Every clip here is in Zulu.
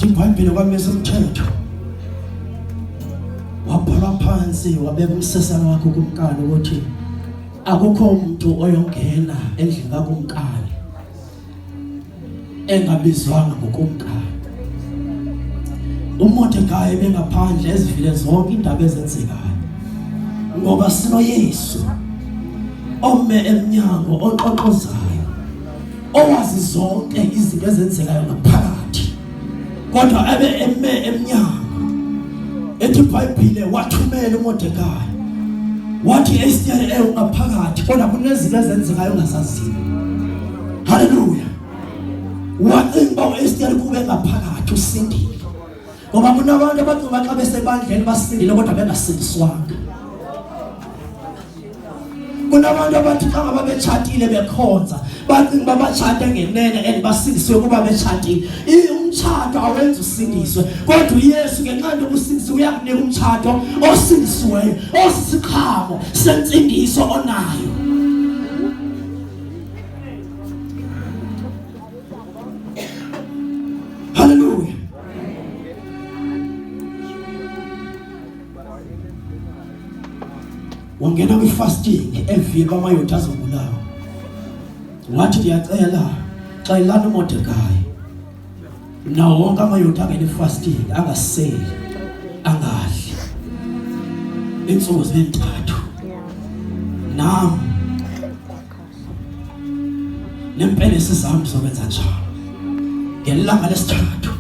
iBhayibheli kwaMesomthetho wabhala phansi wabeka umsesana wakhe kumkani ukuthi akukho umuntu oyongena endlini kakumkani engabizwanga ngokumkani. uMordekai bengaphandle ezivile zonke indaba ezenzekayo ngoba sino Yesu ome emnyango oqoqozayo owazi zonke izinto ezenzekayo ngaphakathi kodwa abe eme emnyango. Ethi iBhayibheli wathumela uMordekai wathi Esther ungaphakathi kodwa kunezinto ezenzekayo ongazaziyo. Haleluya. Wacinga uEsther kube ngaphakathi usindile ngoba kunabantu abathi baxa besebandleni basindile kodwa bengasindiswanga. Kunabantu abathi xa ngabe betshatile bekhonza bacinga babachate ngenene basindiswe kuba betshatile. Umtshato awenza usindiswe kodwa uYesu ngenxa yokusindiswa uyakunika umtshato osindisiweyo osisiqhamo sensindiso onayo. Hallelujah. Wangena kwi-fasting evile bamayodwa azobulawa. Wathi ndiyacela xelana uMordekai nawo wonke amayodwa angene fasting angaseli angadli insuku ezintathu. Nam nempela sizami zokwenza njalo. Ngelanga lesithathu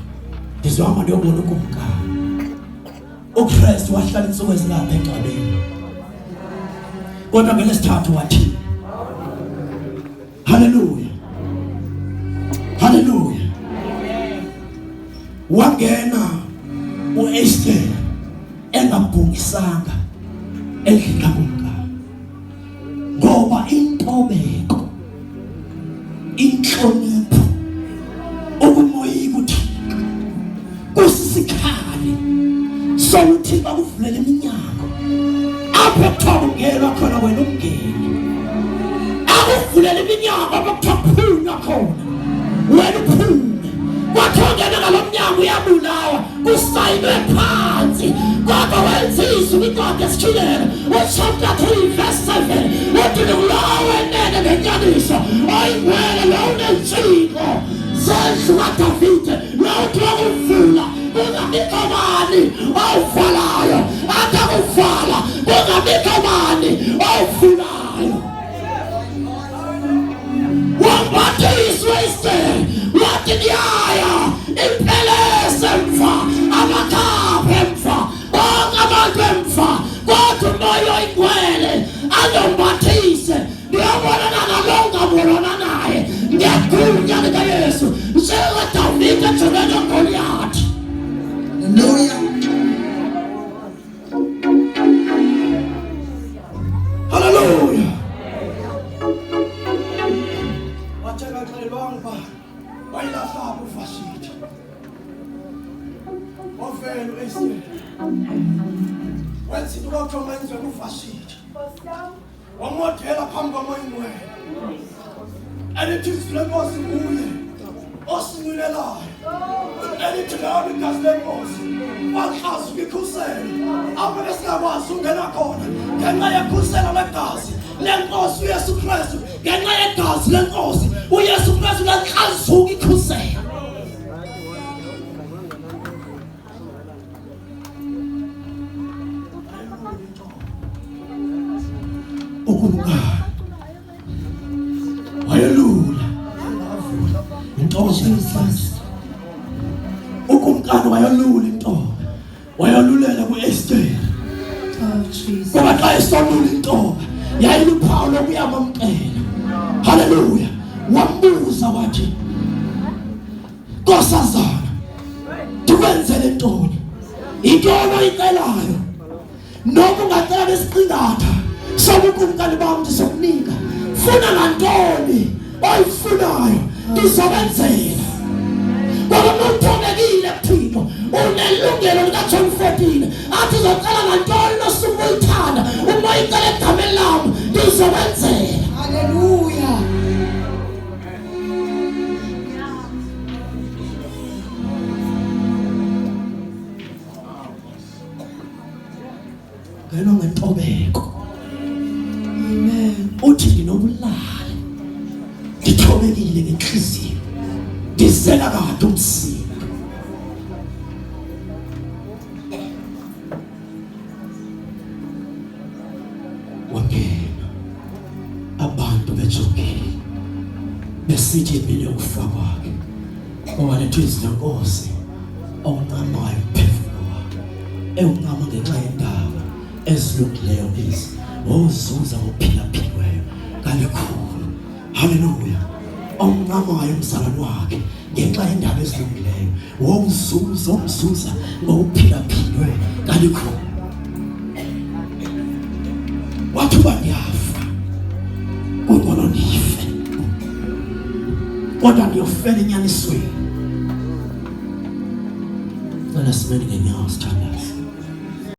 ngizwama ndiyobona ukumkani. uKristu wahlala insuku ezingapha eGcwabeni kodwa ngelesithathu wathi haleluya haleluya. Wangena uEsther engabhungisanga endlini kakumkani ngoba intobeko inhlonipho ukumoya ukuthi kusisikhali sokuthi bakuvulela iminyango apho kuthiwa khona wena umngeni akuvulela iminyango apho kuthiwa khona wena uphume. Wathongena ngalomnyango uyabulawa kusayinwe phansi kodwa wenzisa uMigogo esikhilele chapter 3 verse 7 uthi lowo enene ngenyaniso oyingwele lowo unentshingo zendlu kaDavide lowo ukuvula kungabikho bani ovalayo atakuvala kungabikho bani ovulayo. Wambathiswa Esther wathi ndiyaya impeleze emva amakhapha emva bonke abantu emva kodwa umoya oyingcwele azombathise. Ndiyabonana nalo ngabonana naye ngegunya likaYesu njengoDavide ejongene noGoliathi. Haleluya. Haleluya. Wayilahla uVashiti ovela uEsther wenza into kakhulu manje kuVashiti wamodela phambi kwamoyingcwele elithi lenkosi kuye osinwelelayo elithi lawo igazi lenkosi waxazwa ikhusela apho besingakwazi ungena khona ngenxa yekhusela legazi lenkosi uYesu Kristu. Ngenxa yegazi lenkosi uYesu Kristu laxazuka ikhusela. Ukumkani wayelula intoba Jesus. Ukumkani wayelula intoba wayolulela kuEsther. Jesus. Ngoba xa esonula intoba yayiluphawu lokuyamamkela. Haleluya. Wambuza wathi Nkosazana ndikwenzele ntoni? Intoni oyicelayo? Noma ungacela besiqingatha sobukumkani bam ndizokunika. Funa ngantoni oyifunayo ndizokwenzela. Ngoba uthobekile kuThixo unelungelo likaJohn 14 athi uzocela ngantoni nosuku uyithanda uma uyicela egameni lami ndizokwenzela. Haleluya. ngena ngentobeko. Amen. Uthi nginobulali ngithobekile ngenhliziyo ngizela kade umsindo. Wangena abantu bejogile besithi impilo yokufa kwakhe owalethu izinkosi awunqamayo umphefumulo wakhe ewunqama ngenxa yendaba ezilungileyo lezi wozuza ngophilaphiweyo kalikhulu. Haleluya. Awunqamayo umzalwane wakhe ngenxa yendaba ezilungileyo wozuza ngokuphilaphiweyo kalikhulu. Wathi banyafa kodwa nife kodwa ngiyofela enyanisweni. Let us meet again now.